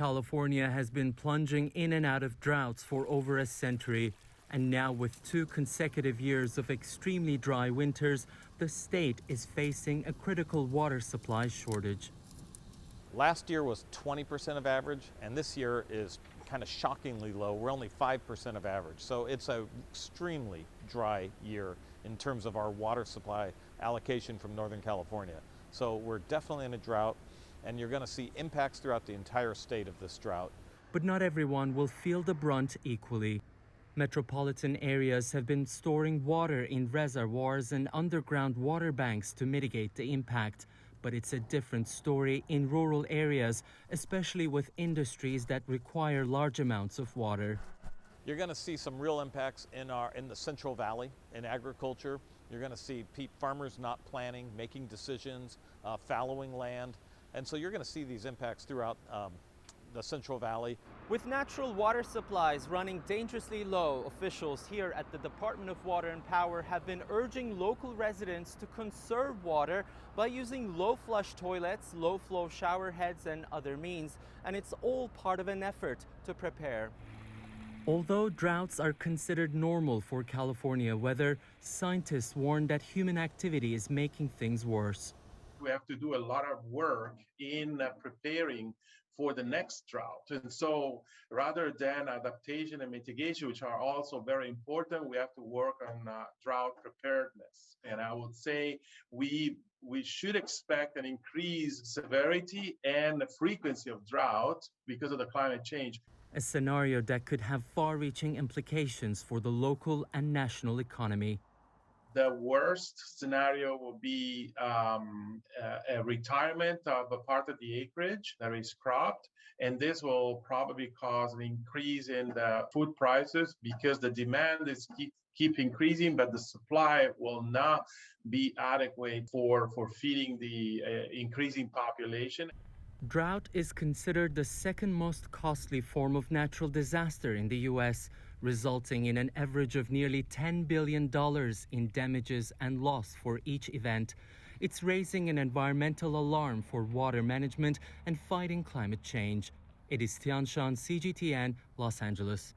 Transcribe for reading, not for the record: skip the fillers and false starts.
California has been plunging in and out of droughts for over a century. And now, with 2 consecutive years of extremely dry winters, the state is facing a critical water supply shortage. Last year was 20% of average, and this year is kind of shockingly low. We're only 5% of average. So it's an extremely dry year in terms of our water supply allocation from Northern California. So we're definitely in a drought, and you're going to see impacts throughout the entire state of this drought. But not everyone will feel the brunt equally. Metropolitan areas have been storing water in reservoirs and underground water banks to mitigate the impact. But it's a different story in rural areas, especially with industries that require large amounts of water. You're going to see some real impacts in the Central Valley in agriculture. You're going to see farmers not planning, making decisions, fallowing land. And so you're going to see these impacts throughout the Central Valley. With natural water supplies running dangerously low, officials here at the Department of Water and Power have been urging local residents to conserve water by using low-flush toilets, low-flow shower heads, and other means. And it's all part of an effort to prepare. Although droughts are considered normal for California weather, scientists warn that human activity is making things worse. We have to do a lot of work in preparing for the next drought. And so rather than adaptation and mitigation, which are also very important, we have to work on drought preparedness. And I would say we should expect an increased severity and frequency of drought because of the climate change. A scenario that could have far-reaching implications for the local and national economy. The worst scenario will be a retirement of a part of the acreage that is cropped, and this will probably cause an increase in the food prices because the demand is keep increasing, but the supply will not be adequate for feeding the increasing population. Drought is considered the second most costly form of natural disaster in the U.S., resulting in an average of nearly $10 billion in damages and loss for each event. It's raising an environmental alarm for water management and fighting climate change. It is Tian Shan, CGTN, Los Angeles.